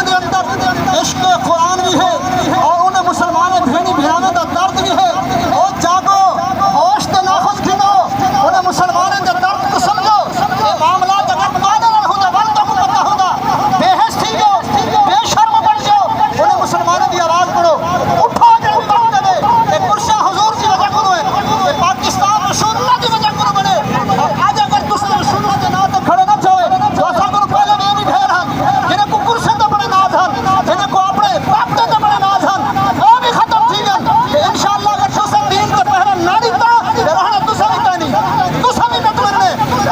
دلوں کے اندر عشق قرآن بھی ہے اور انہیں مسلمان بھیڑی بھیڑانے کا درد بھی ہے. اور جاگو ہوش تے ناخذ کھنو انہیں مسلمانوں کے درد کو سمجھو. یہ معاملات اگر قادر ہوتا بنتا کو پتہ ہوگا بے حس تھی جاؤ بے شرم بن جاؤ انہیں مسلمانوں کی آواز پڑھو. اٹھو جو کام کرے یہ کرسیاں حضور کی وجہ کرو ہے یہ پاکستان رسول اللہ کی وجہ کرو بنے. اور آج اگر دوسرے رسول اللہ کے نام تے کھڑے نہ چاہے تو ایسا کرو پہلے میں بھی بھیر ہن جنہیں کو کرسے تے بڑے ناز ہن جنہیں کو اپنے باپ تے بڑے ناز ہن وہ بھی ختم تھی گئے. کہ انشاءاللہ اگر تسا دین کے پہرے نہ دیتا رہنا تسا بھی کہنی تسا بھی نکلنے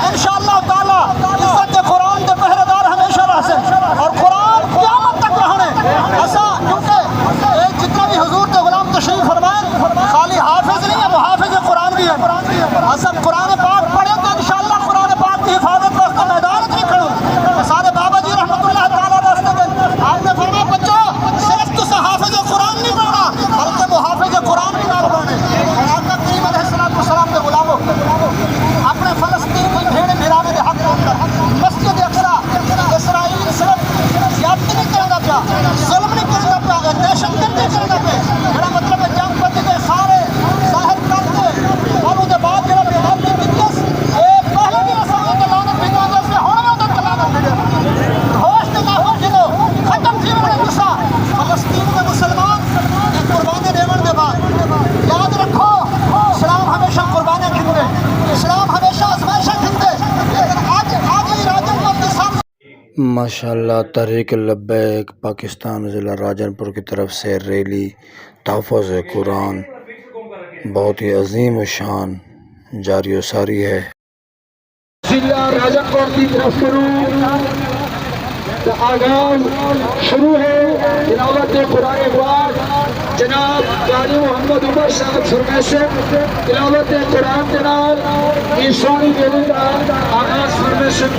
انشاءاللہ تعالی عزت قرآن کے پہرے دار ہمیشہ رہ سن اور قرآن قیامت تک رہنے. ایسا کیونکہ ایک جتنا بھی حضور کے غلام تشریف فرمائیں خالی حافظ نہیں ہے وہ حافظ قرآن بھی ہے. ایسا قرآن پاک پڑھیں تو انشاءاللہ قرآن پاک کی حفاظت واسطے میدان میں کھڑو. سارے بابا جی رحمۃ اللہ تعالیٰ واسطے آپ نے فرمایا بچوں صرف تو حافظ قرآن نہیں پڑھنا بلکہ وہ حافظ قرآن بھی نہ بنے. آقا کریم علیہ السلام کے غلاموں اپنے فلسطین کی بھیڑ بھیڑانے کے حق میں مسجد اقصیٰ اسرائیل صرف زیادتی نہیں کرنا پیا ظلم نہیں کرنا پیا دہشت گرد نہیں کرنا پیا. میرا مطلب ہے جنگ پتی کے سارے ظاہر کرتے اور اس کے بعد جب پیغام کی بجس پہلے بھی رسول کے لانت بھیجا جیسے ہونے تک لانت بھیجا ہوش نے کہا ہو جنو ختم تھی میں غصہ. فلسطین کے مسلمان قربانی دیون کے بعد یاد رکھو اسلام ہمیشہ قربانیں کھنتے اسلام ہمیشہ آزمائشیں کھنتے لیکن آج ہی راجن کو اپنے سامنے ماشاءاللہ تحریک لبیک پاکستان ضلع راجن پور کی طرف سے ریلی تحفظ قرآن بہت ہی عظیم و شان جاری و ساری ہے. ضلع راجن پور کی طرف آغاز شروع ہے تلاوت قرآن پاک جناب قاری محمد عمر صاحب فرمیشن تلاوت قرآن جناب عیسانی دیوی کا آغاز فرمیشن.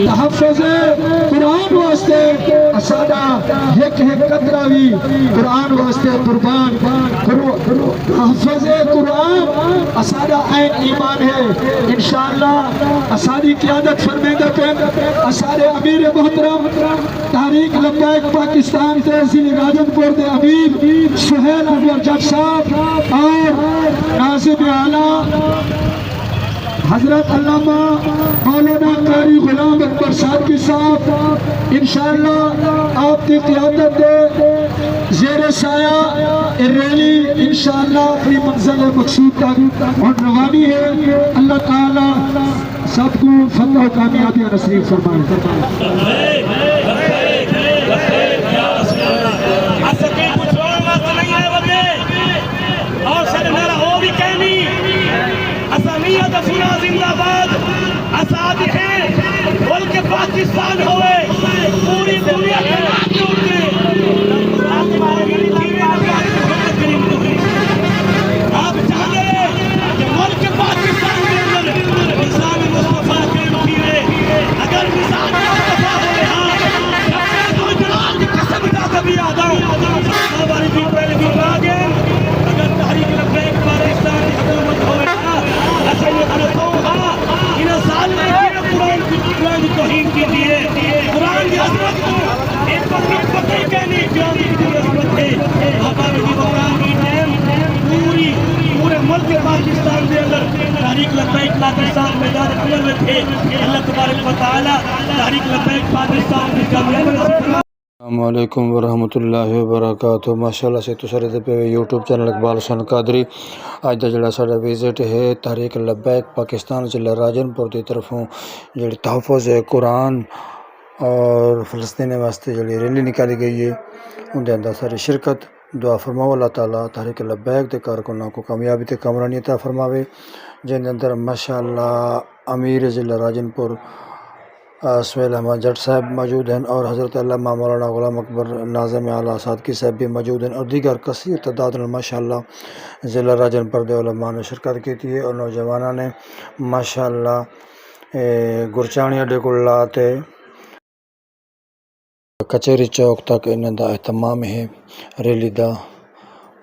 تحفظ قرآن واسطے اسادہ یک ہے قدراوی قرآن واسطے قربان کرو. حفظ قرآن اسادہ عین ایمان ہے. انشاءاللہ اسادی قیادت فرمیدہ پہ اسادے امیر محترم تحریک لبیک پاکستان تحصیل راجن پور دے امیر سہیل انور جٹ صاحب اور ناظم اعلیٰ حضرت علامہ مولانا قاری غلام اکبر صادقی صاحب انشاءاللہ آپ کی قیادت دے زیر سایہ ریلی انشاءاللہ اپنی منزل مقصود تک روانی ہے. اللہ تعالی سب کو فتح و کامیابی نصیب فرمائے. زندہ باد آزاد ہیں ملک پاکستان ہوئے پوری دنیا کے آپ جانے کہ ملک پاکستان کے اندر نظام مصطفیٰ کے مخیرے اگر نظام مصطفیٰ ہوئے ہاں کی قسم کا کبھی آدھا ہماری بھی پہلے بھی آگے اگر تحریک لبیک پاکستان کی حکومت ہوئے قرآن کی توہین کی دیئے قرآن کی عظمت کو ایک پر نقبت نہیں کہنی قرآن کی عظمت ہے. بابا بھی قرآن کی ٹائم پورے ملک پاکستان کے اندر تحریک لبیک پاکستان میدان عمل میں تھے. اللہ تبارک و تعالی تحریک لبیک پاکستان کی کامیابی نصیب فرمائے. السلام علیکم ورحمۃ اللہ وبرکاتہ. ماشاءاللہ سے تسارے دے پہ یوٹیوب چینل اقبال حسین قادری اج دا جڑا ساڈا وزٹ ہے تحریک لبیک پاکستان ضلع راجن پور دی طرفوں جڑی تحفظ قرآن اور فلسطین واسطے جڑی ریلی نکالی گئی ہے ان دے اندر ساری شرکت دعا فرماؤ اللہ تعالیٰ تحریک لبیک دے کارکنوں کو کامیابی تے کامرانی عطا فرماوے. جن دے اندر ماشاءاللہ امیر ضلع راجن پور سہیل احمد جٹ صاحب موجود ہیں اور حضرت علامہ مولانا غلام اکبر ناظم اعلیٰ صادقی صاحب بھی موجود ہیں اور دیگر کثیر تعداد میں ماشاءاللہ ضلع راجن پردے علماء نے شرکت کی تھی اور نوجوانوں نے ماشاءاللہ گرچانی اڈے کو لاتے کچہری چوک تک انہوں کا اہتمام ہے ریلی دا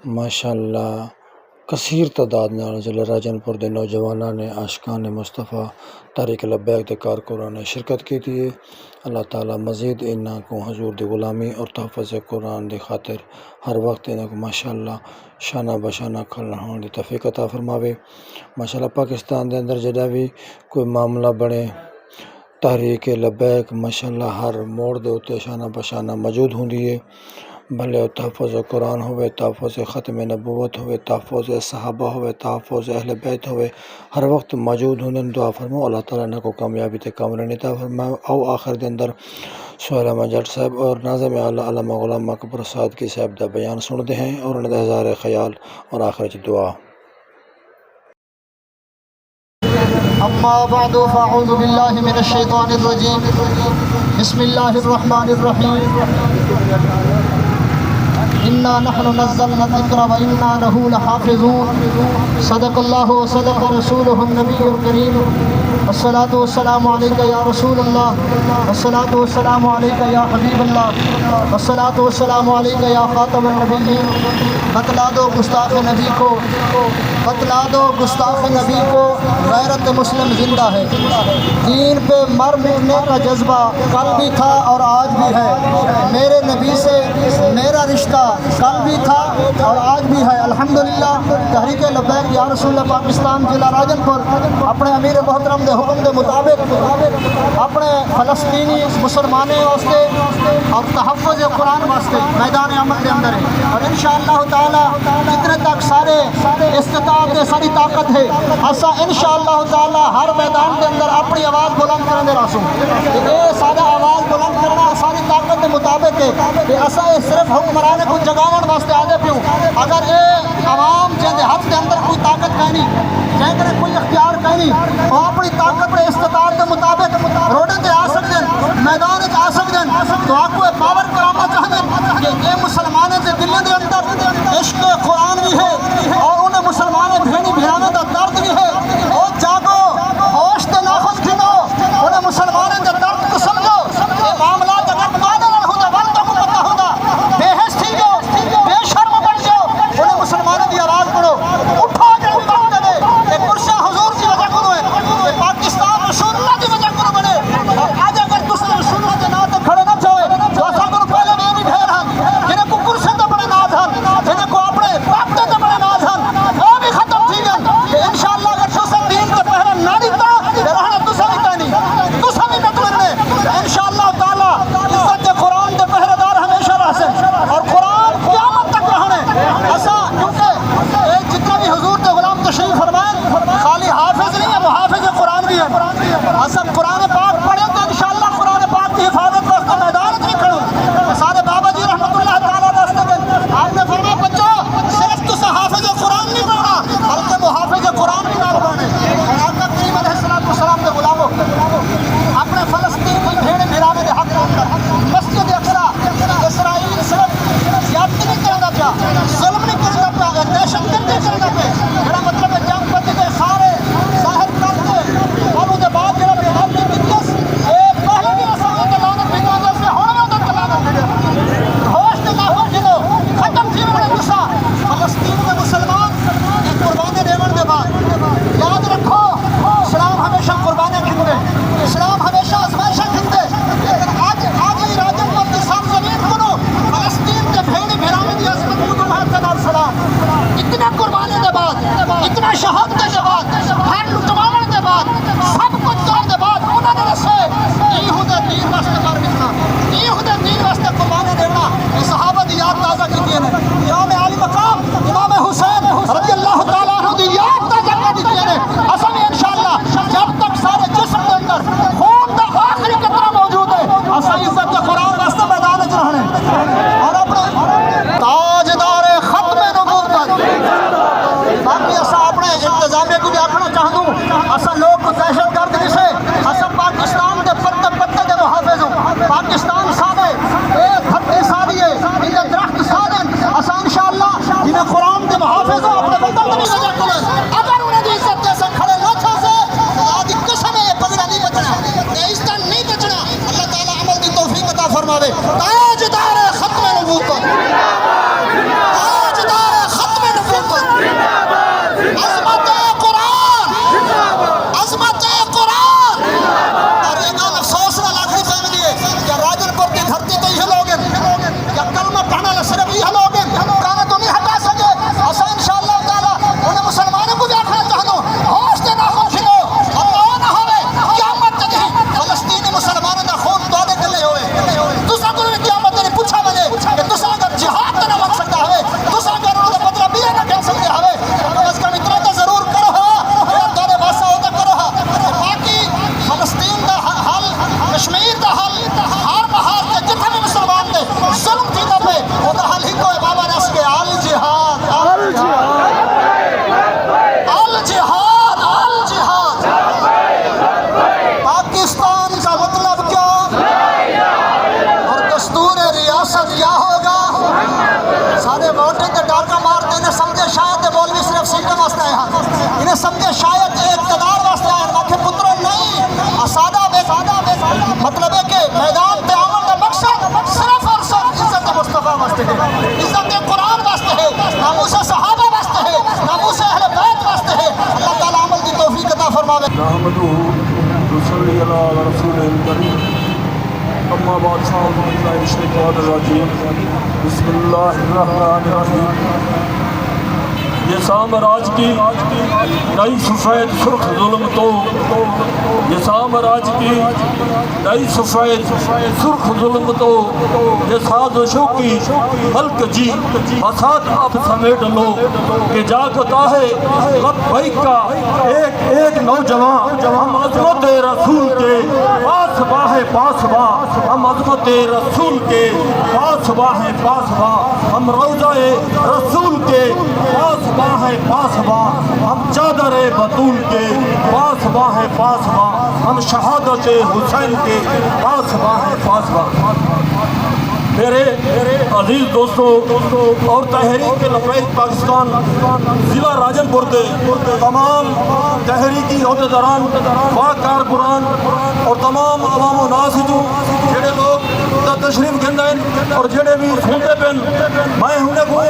ماشاءاللہ کثیر تعداد نال ضلع راجن پور دے نوجوانوں نے عاشقان مصطفیٰ تحریک لبیک دے کارکنوں نے شرکت کی تھی اللہ تعالیٰ مزید انہاں کو حضور دی غلامی اور تحفظ قرآن دی خاطر ہر وقت انہاں کو ماشاءاللہ شانہ بشانہ کھلنا ہون دی توفیق عطا فرماوے ماشاءاللہ پاکستان دے اندر جڑا بھی کوئی معاملہ بنے تحریک لبیک ماشاءاللہ ہر موڑ دے اتے شانہ بشانہ موجود ہوندی ہے بھلے تحفظ قرآن ہوئے تحفظ ختم نبوت ہوئے تحفظ صحابہ ہوئے تحفظ اہل بیت ہوئے ہر وقت موجود ہونے دعا فرماؤ اللہ تعالیٰ نے کو کامیابی تے کامرانی عطا فرماؤ او آخر دے اندر سہیل احمد جٹ صاحب اور ناظم اعلیٰ علامہ غلام اکبر صادقی صاحب دا بیان سن دے ہیں اور انہوں نے ہزار خیال اور آخر چ دعا اما بعد فاعوذ باللہ من الشیطان الرجیم بسم اللہ الرحمن الرحیم انا نحن نزلنا الذکر وانا له لحافظون صدق اللہ وصدق رسولہ النبی الکریم الصلاۃ والسلام علیک یا رسول اللہ الصلاۃ والسلام علیک یا حبیب اللہ الصلاۃ والسلام علیک یا خاتم النبیین بتلا دو گستاخ نبی کو بتلا دو گستاخ نبی کو غیرت مسلم زندہ ہے دین پہ مر مٹنے کا جذبہ کل بھی تھا اور آج بھی ہے میرے نبی سے میرا رشتہ کل بھی تھا اور آج بھی ہے الحمدللہ تحریک لبیک یا رسول اللہ پاکستان ضلع راجن پور اپنے امیر محترم دے حکم دے مطابق اپنے فلسطینی مسلمانوں واسطے اور تحفظ قرآن واسطے میدان عمل کے اندر ہے اور انشاءاللہ تعالی جتنے تک سارے استطاعت دے ساری طاقت ہے ایسا انشاءاللہ تعالی ہر میدان کے اندر اپنی آواز بلند کرنے راسوں یہ سارا آواز بلند کرنا ساری طاقت کے مطابق ہے کہ ایسا صرف حکمرانے کو جگاون واسطے آگے پیوں اگر اے عوام جن ہاتھ کے اندر کوئی طاقت کہنی جن کوئی اختیار کہنی وہ اپنی طاقت پر استطاعت کے مطابق روڈیں تے آ سکتے میدان آ سکتے تو آپ کو پاور کرانا چاہتے کہ یہ مسلمانوں کے دلوں کے اندر عشق قرآن بھی ہے اور انہیں مسلمانوں بھیڑی بھیڑانے کا درد بھی ہے اور جاگو ہوش تے ناخذ کھنو انہیں مسلمانوں کے درد کو سمجھو یہ معاملات اگر قادر ہوتا بلدوں کو پتہ ہوتا بے حس تھی جو بے شرم بن جاؤ انہیں مسلمانوں کی آواز پڑھو اٹھو جو اٹھاؤ دے یہ کرسا حضور کی وجہ کرو ہے یہ پاکستان رسول اللہ کی وجہ کرو بنے اور آج اگر دوسرے رسول اللہ کے ناتے کھڑے نہ چاہے تو ایسا کرو پہلے میں بھی بھیر ہن جنہیں کو کرسے تے بڑے ناز ہن جنہیں کو اپنے طاقتے تے بڑے ناز ہن وہ بھی ختم تھی گئے کہ انشاءاللہ اگر دوسرے دین کے پہلے نہ دیتا تو رہنا دوسرے بھی کہنی دوسرے بھی مطلب نے انشاءاللہ تعالی عزت قرآن کے پہرے دار ہمیشہ رہ سے اور قرآن قیامت تک رہنے ایسا کیونکہ ایک جتنے بھی حضور کے غلام تشریف فرمائیں خالی حافظ نہیں ہے وہ حافظ قرآن بھی ہے ایسا قرآن پاک پڑھیں تو انشاءاللہ قرآن پاک کی حفاظت واسطے میدان میں کھڑوں سارے بابا جی رحمۃ اللہ تعالیٰ واسطے آپ نے فرمایا بچوں صرف تو حافظ قرآن نہیں پڑھنا بلکہ وہ حافظ قرآن بھی نہ پڑھنے اور آپ کا کریم علیہ السلام کے غلاموں اپنے فلسطین کی بھیڑ بھیڑانے کے حق مسجد اقصی اسرائیل صرف زیادتی نہیں کرنا پیا ظلم نہیں کرنا پیا دہشت گردی کرنا پیا میرا مطلب ہے جنگ بندی کے سارے ظاہر کرتے اور اس کے بعد جب آپ کی بکنس پہلے بھی رسالوں کے لانت بھی دو سے ہونے تک لانت بھی ہوش کے ناخوش جنو ختم تھی انہوں نے غصہ فلسطین کے مسلمان کی قربانی دیون کے بعد یاد رکھو اسلام ہمیشہ قربانیں کھنتے اسلام ہمیشہ ازمائشیں کھنتے لیکن آج ہی راجن پور کی سرزمین کو فلسطین کے بھیڑی بھیڑانے کی عظمت کو تمہیں سلام اتنے قربانی کے بعد جنہیں قرآن کے محافظ ہو اپنے وطن کی وجہ کریں اگر انہیں دی عزت جیسے کھڑے نہ چھا سے خدا دی قسم ہے پگڑا نہیں بچنا عزت نہیں بچنا اللہ تعالیٰ عمل دی توفیق عطا فرماوے تاجدار ختم نبوت تاجدار ختم نبوت عظمت قرآن عظمت قرآن اور ایک افسوس نہ لاکھنی فہم دیے کیا راجن پور کی دھرتی تو یہ لوگ ہیں کیا کلمہ پڑھنا صرف یہ لوگ ہیں پرانا تو نہیں ہٹا سکے ایسا انشاءاللہ تعالیٰ انہیں مسلمانوں کو بھی آخنا چاہتا ہوں ہوش دے نہ خون کھلو اللہ نہ ہوئے قیامت تک ہی فلسطینی مسلمانوں کا خون دودے کلے ہوئے دوسرا کو انہیں قیامت نے پوچھا ملے کہ دوسرا اگر جہاد تو نہ بن سکتا ہے دوسرا اگر انہوں نے بدلہ بھی نہ کہہ سکتے ہوئے کم از کم اتنا تو ضرور کرو ہاں دورے باسا ہوتا کرو ہاں باقی فلسطین دا حل کشمیر دا حل ہر محاذ کے جتنے بھی مسلمان نے ظلم کی دفے وہ دا حل ہی کوئی بابا نے اس کے الجہاد الجہاد الجہاد پاکستان کا مطلب کیا اور دستور ریاست کیا ہوگا سارے ووٹنگ کے ڈاکہ مارتے انہیں سمجھے شاید مولوی صرف سیٹیں واسطے ہیں انہیں سمجھے شاید اقتدار واسطے ہیں باقی پتروں نہیں اسادہ بے مطلب ہے کہ میدان پہ عمل کا مقصد صرف اور صرف عزت مصطفیٰ واسطے ہے عزت قرآن واسطے ہے ناموس صحابہ واسطے ہے ناموس اہل بیت واسطے ہے اللہ تعالیٰ عمل کی توفیق عطا فرماوے نحمدہ نصلی علی رسول الکریم اما بعد فاعوذ باللہ من الشیطان الرجیم بسم اللہ الرحمن الرحیم یہ سامراج کی نئی سفید سرخ ظلم تو یہ سامراج کی نئی سفید سرخ ظلم تو یہ سازشوں کی ملک جی فساد اب سمیٹ لو کہ جاگتا ہے لبیک کا ایک ایک نوجوان ہم عظمت رسول کے پاسباں ہیں پاسباں ہم عظمت رسول کے پاسباں ہیں پاسباں ہم روضہ رسول کے پاسباں ہے پاسباں ہم چادر بطول کے پاسباں ہے پاسباں ہم شہادت حسین کے پاسباں ہے پاسباں میرے عزیز دوستوں اور تحریک لبیک پاکستان ضلع راجن پور کے تمام تحریکی عہدیداران با کارکنان اور تمام عوام و ناس جو جڑے لوگ تشریف گندین اور جڑے بھی سنتے پن میں انہیں کو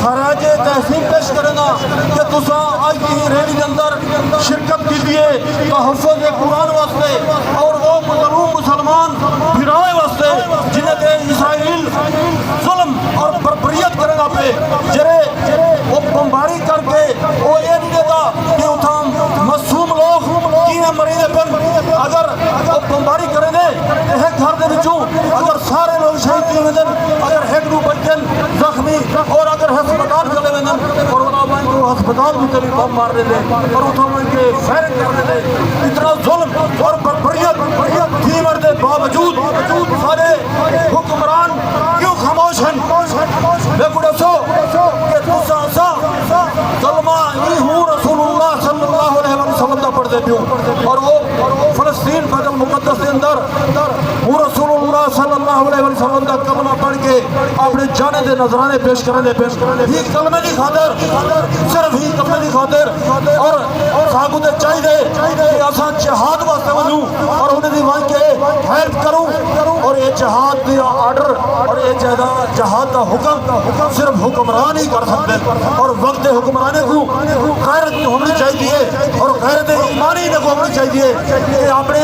خراج تحسین پیش کرنا کہ تسا آج کی ریلی کے اندر شرکت کیجیے تحفظ قرآن واسطے اور وہ مظلوم مسلمان بھرائے واسطے جنہیں کہ اسرائیل ظلم اور بربریت کرے گا پہ جرے وہ بمباری کر کے وہ یہ نہیں دیتا کہ اتھام معصوم لوگ کینے مریضے پن اگر وہ بمباری کریں گے ایک گھر دے بچوں اگر سارے لوگ شہید کیے ہوئے دن اگر ایک نو بچن زخمی اور اگر ہسپتال چلے ہوئے دن اور ان کو ہسپتال بھی تبھی بم مار دے اور اتھام ان کے فیرنگ کر دے اتنا ظلم اور بربریت تھی مردے باوجود سارے حکمران کیوں خاموش ہیں میں کڑا سو کہ تسا سا ظلمہ ای ہوں رسول اللہ صلی اللہ علیہ وسلم دا پڑھ دے پیوں اور وہ فلسطین بیت المقدس کے اندر وہ رسول اللہ صلی اللہ علیہ وسلم دا کلمہ پڑھ کے اپنے جانے دے نظرانے پیش کرنے ہی کلمہ کی خاطر صرف ہی کلمہ کی خاطر اور ساگو دے چاہی دے کہ آسان جہاد واسطے ونوں اور انہیں دی وہاں کے ہیلپ کروں اور یہ جہاد دیا آرڈر اور یہ جہاد دا حکم صرف حکمران ہی کر سکتے اور وقت حکمرانے کو غیرت ہونی چاہیے اور غیرت ایمانی نے کو ہونی چاہیے کہ اپنے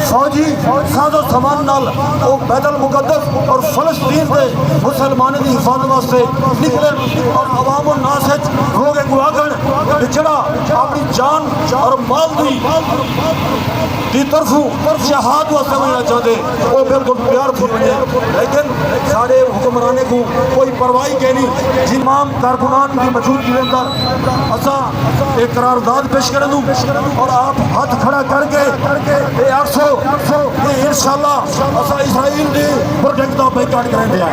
فوجی ساز و سامان نال وہ بیت المقدس اور فلسطین سے مسلمانوں کی حفاظت واسطے نکلے اور عوام الناس روگے گواگن بچڑا اپنی جان اور مال دی طرفوں جہاد واسطے ہونا چاہتے وہ بالکل پیار پھرنے لیکن سارے حکمرانے کو کوئی پرواہی کے نہیں جمام کارکنان کی موجودگی کے اندر اسا ایک قرارداد پیش کریں دوں اور آپ ہاتھ کھڑا کر کے اے آرسو کہ انشاءاللہ اسا اسرائیل دی پروجیکٹ دا بیکاٹ کریں دیا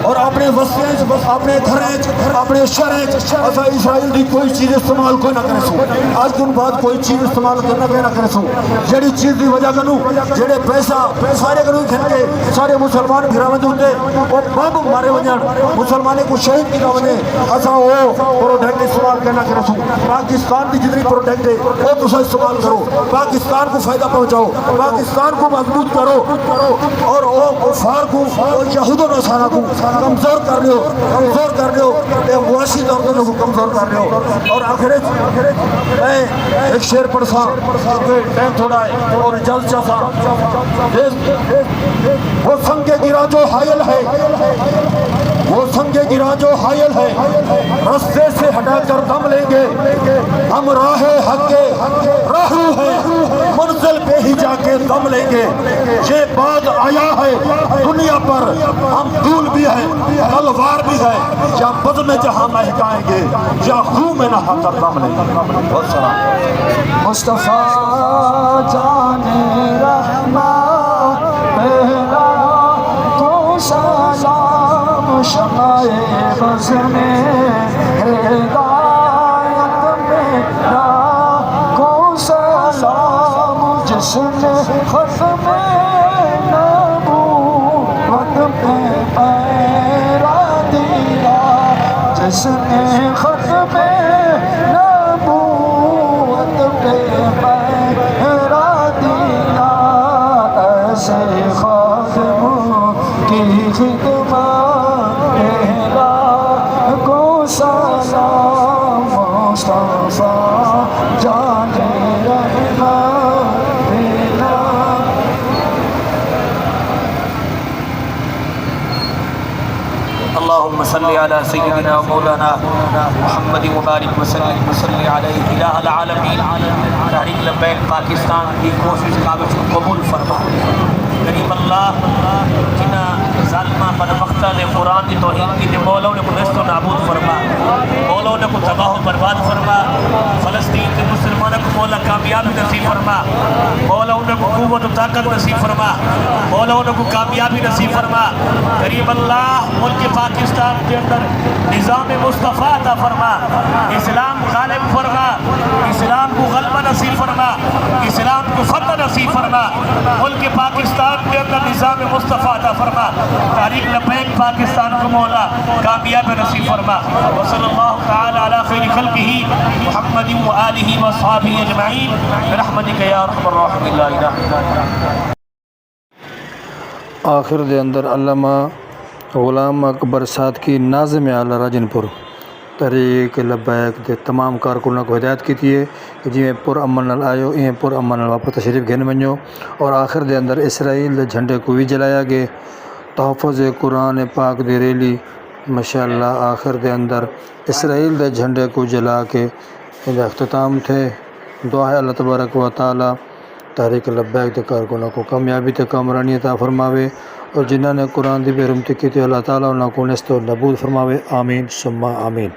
اور اپنے وسیع اپنے گھریں اپنے شہریں اسا اسرائیل دی کوئی چیز استعمال کوئی نہ کریں سو آج دن بعد بعد کوئی چیز استعمال کرنا کہنا کرے سو جڑی چیز دی وجہ کنو جڑے پیسہ سارے کنو کھن کے سارے مسلمان بھراوند ہوتے وہ بم مارے وجن مسلمانے کو شہید کی وجہ اسا وہ پروڈکٹ استعمال کرنا کرے سو پاکستان دی جتنی پروڈکٹ ہے وہ تسا استعمال کرو پاکستان کو فائدہ پہنچاؤ پاکستان کو مضبوط کرو اور وہ کفار کو یہود و نصارا کو کمزور کر لیو اے معاشی طور پر کمزور کر لیو اور آخرت میں ایک شعر پڑھ سا ٹائم تھوڑا ہے اور جلد چاہتا وہ سنگ گرا جو حائل ہے وہ سنگ گرا جو حائل ہے رستے سے ہٹا کر دم لیں گے ہم راہ حق کے راہرو ہیں منزل پہ ہی جا کے دم لیں گے یہ بعد آیا ہے دنیا پر ہم دھول بھی ہیں تلوار بھی ہے یا بد میں جہاں مہکائیں گے یا خون میں نہا کر دم لیں گے بہت سارا مصطفیٰ جان رحمت میرا تو سلام شمع بز میں ہدایت میرا کو سلام جس نے ختم نبوت پہ پیرا دیا جس نے ختم نبوت پہ پیرا دیا ایسے خادموں کی خدمت میرا کو سلام مصطفیٰ جان رحمت میرا اللهم صل على سيدنا مولانا محمد مبارک وسلم علیہ الہ العالمین تحریک لبیک پاکستان کی کوشش کاغذ کو قبول فرما غریب اللہ جنہ ظالمہ بدبختہ نے قرآن کی توہین کی مولا نے کو نیست و نابود فرما مولا نے کو تباہ و برباد فرما فلسطین کے مسلمانوں کو مولا کامیابی نصیب فرما مولا نے کو قوت و طاقت نصیب فرما مولا نے کو کامیابی نصیب فرما غریب اللہ ملک پاکستان کے اندر نظام مصطفیٰ عطا فرما اسلام غالب فرما اسلام کو غلبہ نصیب فرما اسلام کو فتح نصیب فرما ملک پاکستان کے اندر نظام مصطفیٰ عطا فرما تحریک لبیک پاکستان کو مولا کامیاب نصیب فرما وصلی اللہ تعالی علی خیر خلقہ محمد و آلہ و صحابہ اجمعین برحمتک یا ارحم الراحمین لا الہ الا انت آخر دے اندر علامہ غلام اکبر صادقی ناظم اعلیٰ راجن پور تحریک لبیک دے تمام کارکنوں کو ہدایت کی ہے کہ جی میں پر امن نال آئیو یہ پر امن نال واپس تشریف گھن ونجو اور آخر دے اندر اسرائیل دے جھنڈے کو بھی جلایا گئے تحفظ قرآن پاک دے ریلی ماشاءاللہ آخر دے اندر اسرائیل دے جھنڈے کو جلا کے اختتام تھے دعا ہے اللہ تبارک و تعالی تحریک لبیک دے کارکنوں کو کامیابی تے کامرانی عطا فرماوے اور جنہوں نے قرآن دی بے رحمتی کی تھی اللہ تعالیٰ انہوں کو نیست و نابود فرماوے آمین ثم آمین